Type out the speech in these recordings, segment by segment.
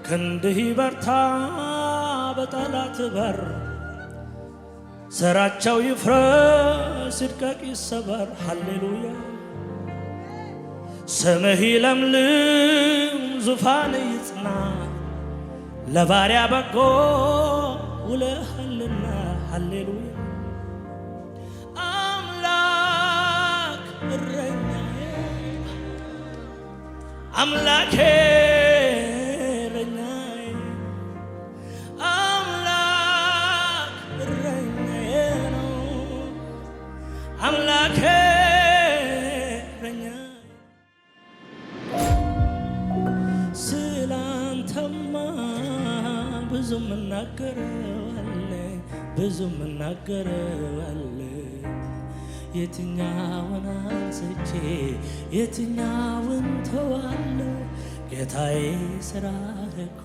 ክንድህ በርታ በጠላት በር ሥራቸው ይፍረስ ይድቀቅ ይሰበር ሃሌሉያ ስምህ ይለምልም ዙፋን ይጽና ለባሪያ በጎ ውለሃልና ሃሌሉያ አምላክ እረኛዬ አምላኬ እረኛዬ አምላክ እረኛዬ ነው አምላኬ እረኛዬ ስላንተማ ብዙ ምናገረዋለኝ ብዙ ምናገረዋለኝ የትኛውን አንስቼ የትኛውን ተዋለሁ ጌታዬ ሥራህ እኮ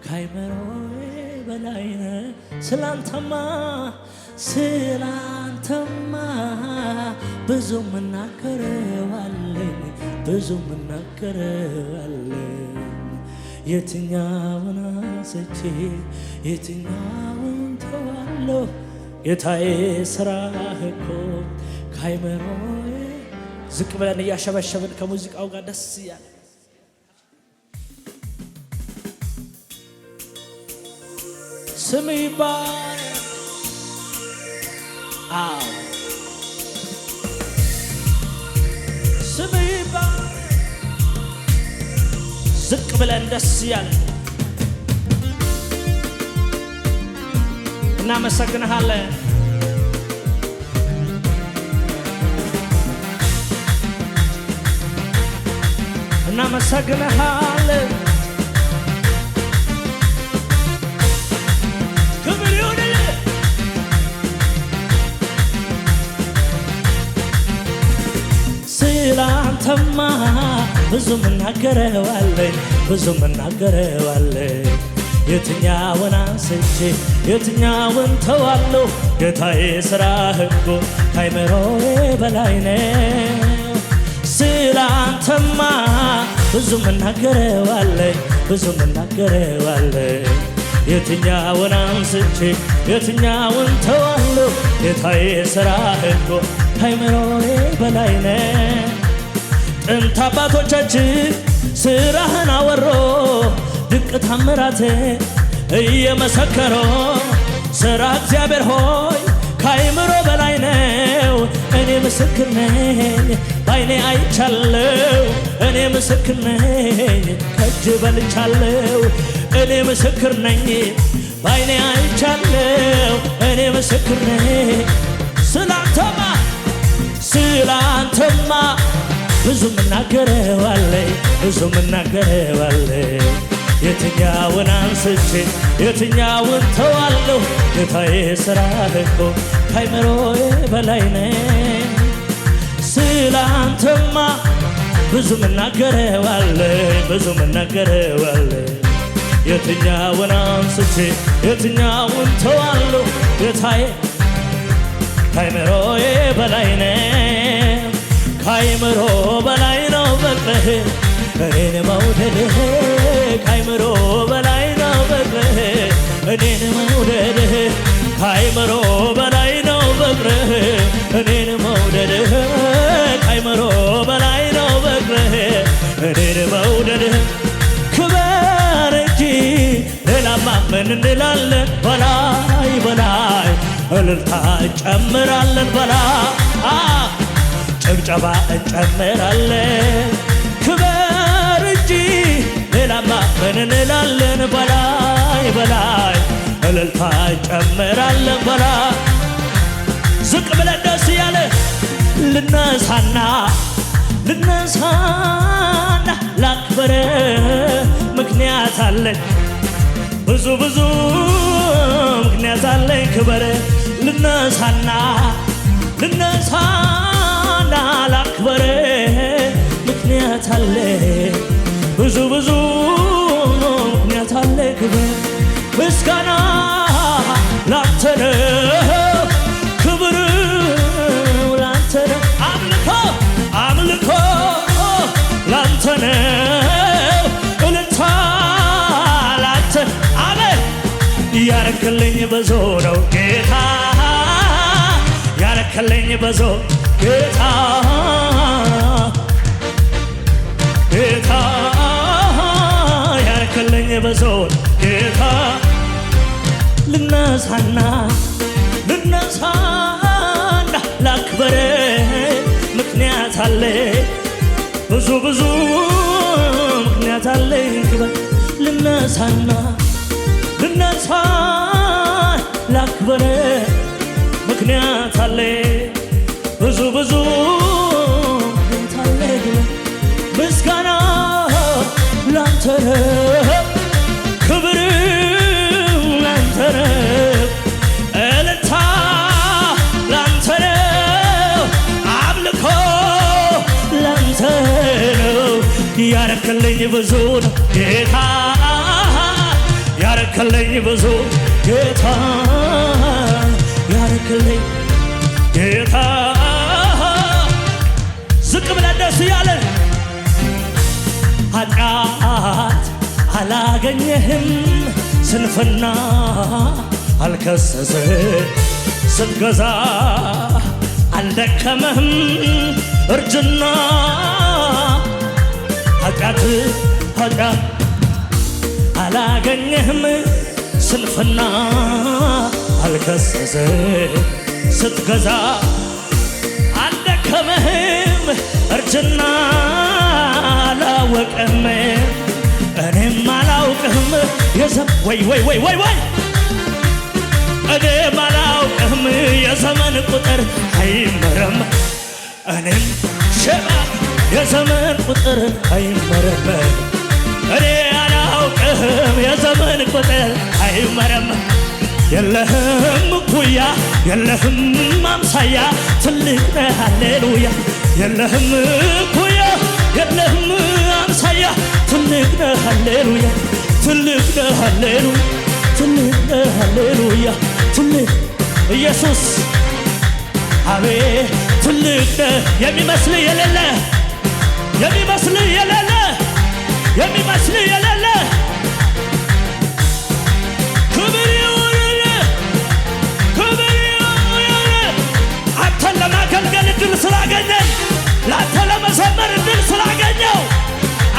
ከአይምሮዬ በላይ ነው ስላንተማ ብዙ ምናገረዋለኝ ብዙ ምናገረዋለኝ የትኛውን አንስቼ የትኛውን ተዋለሁ ጌታዬ ሥራህ እኮ ከአይምሮዬ ዝቅ ብለን እያሸበሸብን ከሙዚቃው ጋር ደስ እያለ ስም ይባረክ አዎ ስም ይባረክ ዝቅ ብለን ደስ እያለ እናመሰግንሃለን እናመሰግንሃለን ክብር ይሁንልህ ስላንተማ ብዙ ምናገረዋለኝ ብዙ ምናገረዋለኝ የትኛውን አንስቼ የትኛውን ተዋለሁ ጌታዬ ሥራህ እኮ ከአይምሮዬ በላይ ነው ስላንተማ ብዙ ምናገረዋለኝ ብዙ ምናገረዋለኝ የትኛውን አንስቼ የትኛውን ተዋለሁ ጌታዬ ሥራህ እኮ ከአይምሮዬ በላይ ነው ጥንት አባቶቻችን ሥራህን አወሮ ድንቅ ታምራት እየመሰከሮ ሥራ እግዚአብሔር ሆይ ከአይምሮ በላይ ነው እኔ ምስክር ነኝ ባይኔ አይቻለው እኔ ምስክር ነኝ ከእጅ በልቻለው እኔ ምስክር ነኝ ባይኔ አይቻለው እኔ ምስክር ነኝ ስላንተማ ብዙ ምናገረዋለኝ ብዙ ምናገረዋለኝ የትኛውን አንስቼ የትኛውን ተዋለሁ ጌታዬ ሥራህ እኮ ከአይምሮዬ በላይ ነው ስላንተማ ብዙ ምናገረዋለኝ ብዙ ምናገረዋለኝ የትኛውን አንስቼ የትኛውን ተዋለሁ ጌታዬ ከአይምሮዬ በላይ ነው ከአይምሮ በላይ ነው ፍቅርህ እኔን መውደድህ ከአይምሮ በላይ ነው ፍቅርህ እኔን መውደድህ ከአይምሮ በላይ ነው ፍቅርህ እኔን መውደድህ ከአይምሮ በላይ ነው ፍቅርህ እኔን መውደድህ ክበር እንጂ ሌላማ ምን እንላለን በላይ በላይ እልልታ እንጨምራለን በላይ ጭብጨባ እንጨምራለን ክበር እንጂ ሌላማ ምን እንላለን በላይ በላይ እልልታ እንጨምራለን በላይ ዝቅ ብለን ደስ እያለ ልነሳና ላክብር ምክንያት አለኝ ብዙ ምክንያት አለኝ ክብር ልነሳና ላክብር ምክንያት አለኝ ብዙ ምክንያት አለኝ ክብር ምስጋና ላንተ ነው ክብር ላንተ ነው አምልኮ ላንተ ነው እልልታ ያረክልኝ ብዙ ነው ጌታ ያረክልኝ ብዙ ጌታ ጌታ ያረክልኝ ብዙ ጌታ ልነሳና ላክብር ምክንያት አለ ብዙ ምክንያት አለኝ ክበር ልነሳና ላክብር ምክንያት አለ ብዙ ምክንያት አለ ምስጋና ላንተ ክብር ላንተ እልልታ ላንተ አምልኮ ላንተ ያረክልኝ ብዙ ነው ጌታ ያረክልኝ ብዙ ጌታ ያረክልኝ ጌታ ዝቅ ብለን ደስ ያለን ኃጢአት አላገኘህም ስንፍና አልከሰስህ ስትገዛ አልደከመህም እርጅና ኃጢአት አላገኘህም ስንፍና አልከሰስህ ስትገዛ አልደከመህም እርጅና አላወቀህም እኔም አላውቅህም ወይ እኔም አላውቅህም የዘመን ቁጥር አይመረም እኔም ሸባ የዘመን ቁጥር አይመረም እኔ አላውቅህም የዘመን ቁጥር አይመረም የለህም እኩያ የለህም አምሳያ ትልቅ ነህ ሃሌሉያ የለህም እኩያ የለህም አምሳያ ትልቅ ነህ ሃሌሉያ ትልቅ ነህ ሃሌሉያ ትልቅ ነህ ሃሌሉያ ትልቅ ኢየሱስ አቤት ትልቅ ነህ የሚመስል የሌለ የሚመስል የሌለ የሚመስል የሌለ ክብር ይሁንልህ ክብር ይሁንልህ አንተን ለማገልገል እድል ስላገኘን ለአንተ ለመዘመር እድል ስላገኘው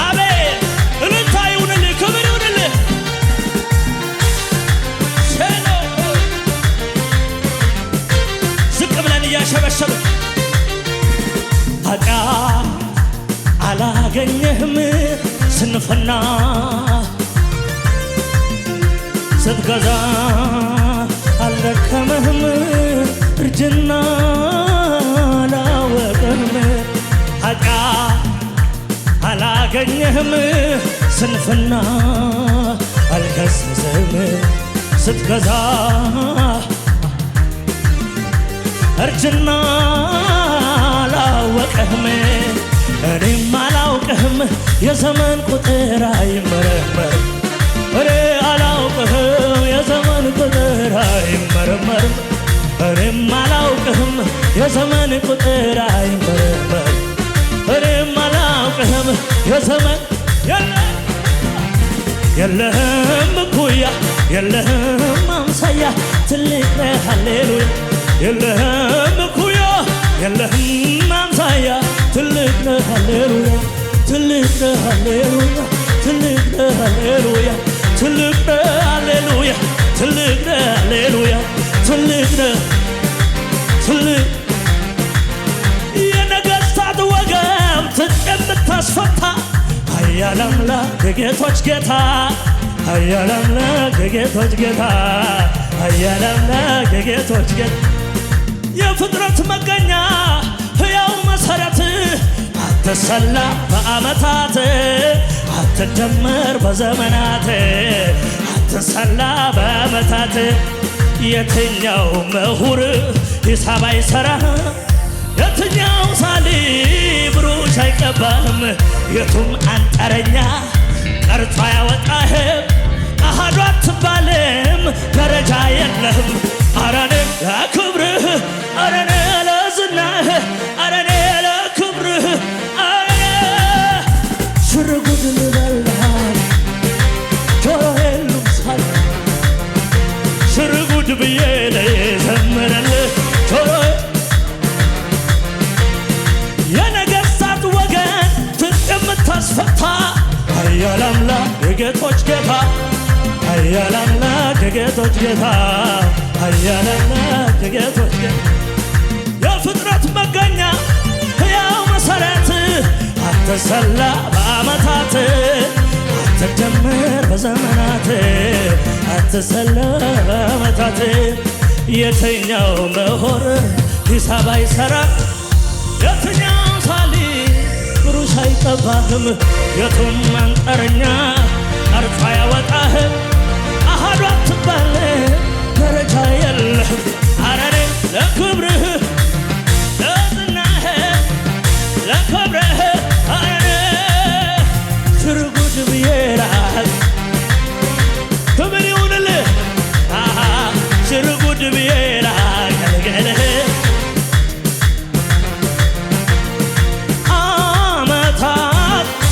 አቤት እልልታ ይሁንልህ ክብር ይሁንልህ ዝቅ ብለን እያሸበሸብን ኃጢአት አላገኘህም ስንፍና ስትገዛ አልደከመህም እርጅና አላወቀህም ኃጢአት አላገኘህም ስንፍና አልከሰሰህም ስትገዛ እርጅና አላወቀህም እኔም አላውቅህም የዘመን ቁጥር አይመረመር እኔ አላውቅህም የዘመን ቁጥር አይመረመር እኔም አላውቅህም የዘመን ቁጥር አይመረመር እኔም አላውቅህም የዘመን የለህም እኩያ የለህም አምሳያ ትልቅ ነህ ሃሌሉያ የለህም እኩያ የለህም አምሳያ ትልቅ ነህ ሃሌሉያ ትልቅ ነህ ሃሌሉያ ትልቅ ነህ ሃሌሉያ ትልቅ ነህ ሃሌሉያ ትልቅ ነህ ሃሌሉያ ትልቅ ነህ ትልቅ የነገሥታት ወገብ ትጥቅ የምታስፈታ ኃያል አምላክ የጌቶች ጌታ ኃያል አምላክ የጌቶች ጌታ ኃያል አምላክ የጌቶች ጌታ የፍጥረት መገኛ ሕያው መሠረት አትሰላ በዓመታት አትደመር በዘመናት አትሰላ በዓመታት የትኛው ምሁር ሂሳብ አይሠራ የትኛው ሳሊ ብሩሽ አይቀባም የቱም አንጠረኛ ቀርጾ አያወጣህም አሃዱ አትባልም ደረጃ የለህም አረኔ ለክብርህ አረኔ ለዝናህ አረኔ ለክብርህ አረኔ ሽርጉድ ልበልሃል ጆሮዬን ልብሳል የጌቶች ጌታ ኃያል አምላክ የጌቶች ጌታ ኃያል አምላክ የጌቶች ጌታ የፍጥረት መገኛ ሕያው መሠረት አትሰላ በዓመታት አትደመር በዘመናት አትሰላ በዓመታት የትኛው ምሁር ሂሳብ አይሠራም የትኛው ሳሊ ብሩሽ አይጠባህም የቱም አንጥረኛ ቀርጾ አያወጣህም አሃዱ አትባል ደረጃ የለህም አረኔ ለክብርህ ለዝናህ ለክብርህ አረኔ ሽርጉድ ብዬራህ ክብር ይሁንልህ ሽርጉድ ብዬራህ ገልገልህ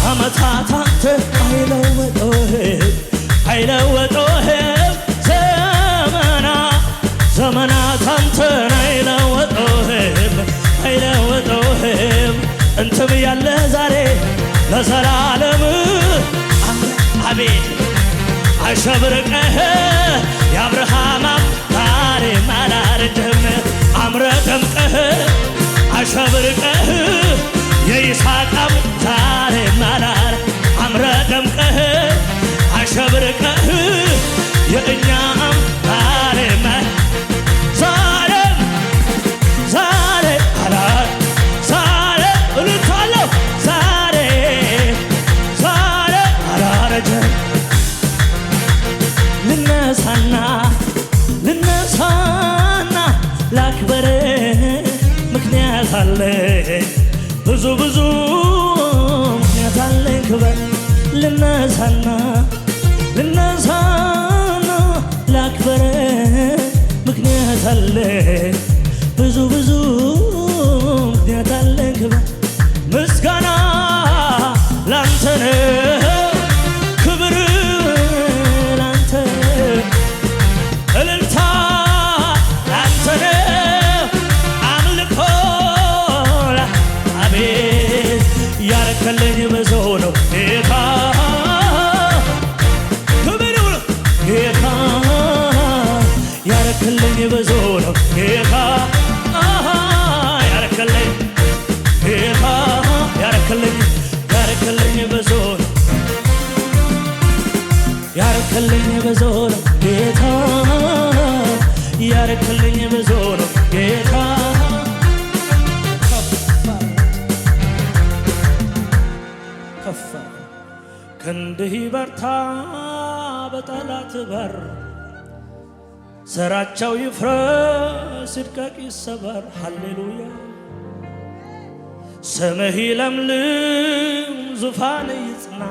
ዓመታት አንተ አይለወጡህም ዘመናት አንተን አይለወጡህም እንትም ያለ ዛሬ ለዘላለም አቤት አሸብርቀህ የአብርሃም ዛሬም አላረጀህም አምረህ ደምቀህ አሸብርቀህ የይስሐቅም ዛሬም አላር አምረህ ደምቀህ አሸብርቀህ የእኛም ዛሬም ዛሬ አላር ዛሬ እልልታለሁ ዛሬ አላረጀም ልነሳና ላክብርህ ምክንያት አለኝ ብዙ ምክንያት አለኝ ክበር ልነሳና ላክብርህ ምክንያት አለኝ ብዙ ምክንያት አለኝ ክበር ምስጋና ላንተ ነው ክብር ላንተ እልልታ ላንተ ነው አምልኮ አቤት ያረከልኝ ብዙ ነው ጌታ ክብር ጌታ ያረከልኝ ብዙ ነው ጌታ ያረከልኝ ጌታ ያረከልኝ ብዙ ነው ያረከልኝ ብዙ ነው ጌታ ያረከልኝ ብዙ ነው ጌታ ከፋ ክንድህ በርታ በጠላት በር ሥራቸው ይፍረስ ይድቀቅ ይሰበር ሃሌሉያ ስምህ ይለምልም ዙፋን ይጽና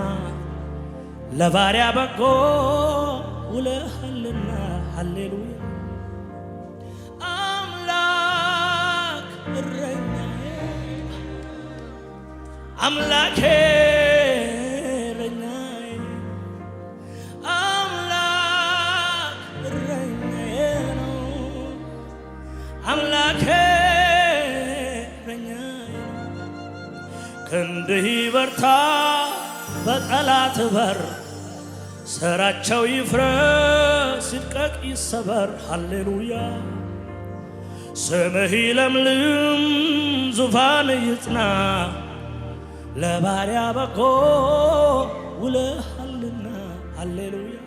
ለባሪያ በጎ ውለሃልና ሃሌሉያ አምላክ እረኛዬ አምላኬ እረኛዬ አምላክ እረኛዬ ነው አምላኬ እረኛዬ ክንድህ በርታ በጠላት በር ሥራቸው ይፍረስ ይድቀቅ ይሰበር ሃሌሉያ ስምህ ይለምልም ዙፋን ይጽና ለባሪያ በጎ ውለሃልና ሃሌሉያ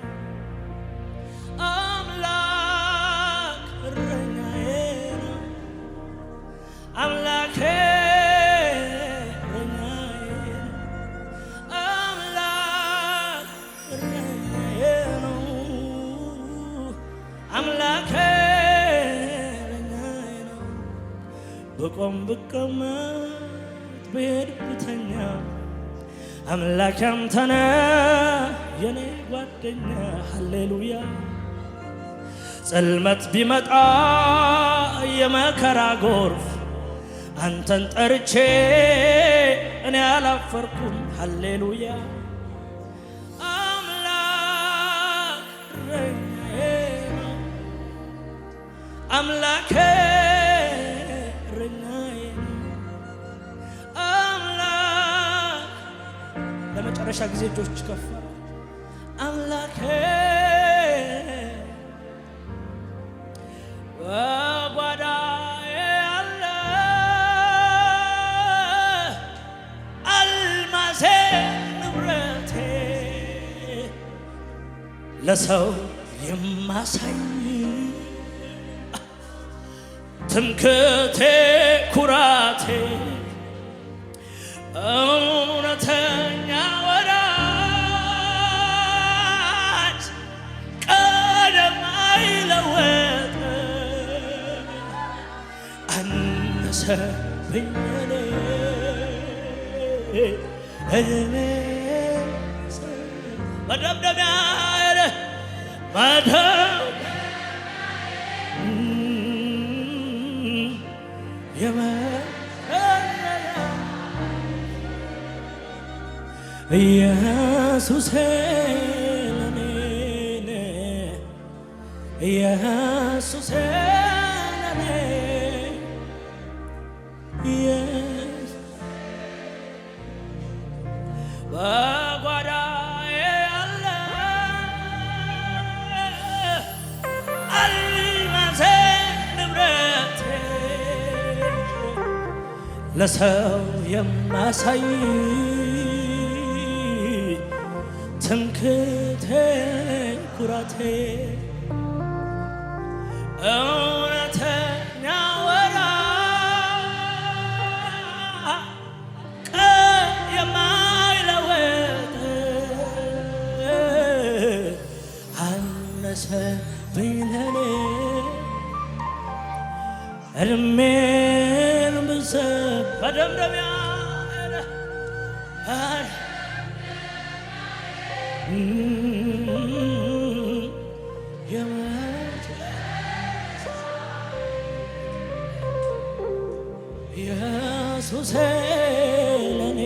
አምላክ እረኛዬ ነው አምላኬ ብቆም ብቀመጥ ብሄድ ብተኛ አምላክ አንተ ነህ የኔ ጓደኛ ሃሌሉያ ጽልመት ቢመጣ የመከራ ጎርፍ አንተን ጠርቼ እኔ አላፈርኩም ሃሌሉያ አምላክ እረኛዬ ነው አምላኬ ለመጨረሻ ጊዜ እጆች ከፍ አምላኬ በጓዳዬ ያለ አልማዜ ንብረቴ ለሰው የማሳይ ትምክህቴ ኩራቴ እውነተኛ ወዳጅ ቀለም አይለወጥ አነሰብኝ እኔ መደምደሚያ ኢየሱስ ለኔ ኢየሱስ ለኔ በጓዳዬ ያለ አልማዜ ንብረቴ ለሰው የማሳይ ትምክህቴ ኩራቴ እውነተኛ ወዳጅ የማይለወጥ አነሰብኝ ለኔ እድሜን ብሰጥ መደምደሚያ ኢየሱስ ለኔ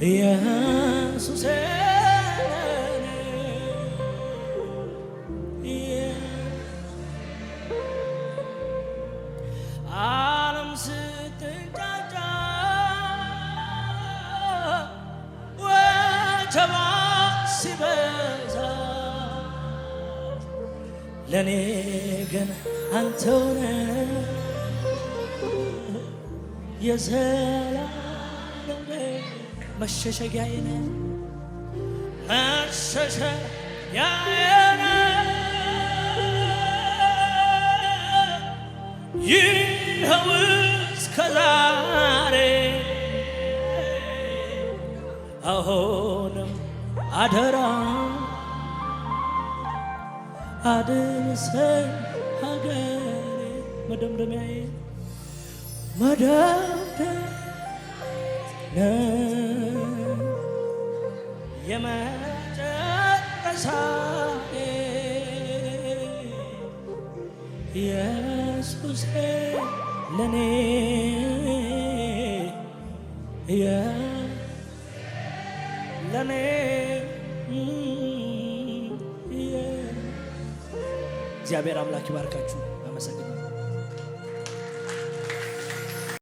ኢየሱስ ለኔ ዓለም ስትንጫጫ ወጀባ ሲበዛ ለኔ ግን አንተው ነህ የዘላለም መሸሸጊያዬ ነህ መሸሸጊያዬ ነህ ይኸው እስከ ዛሬ አሁንም አደራ አድርሰኝ ሀገሬ መደምደሚያዬ የመጨረሻዬ ኢየሱስ ለኔ ለኔ እግዚአብሔር አምላክ ይባርካችሁ። አመሰግናለሁ።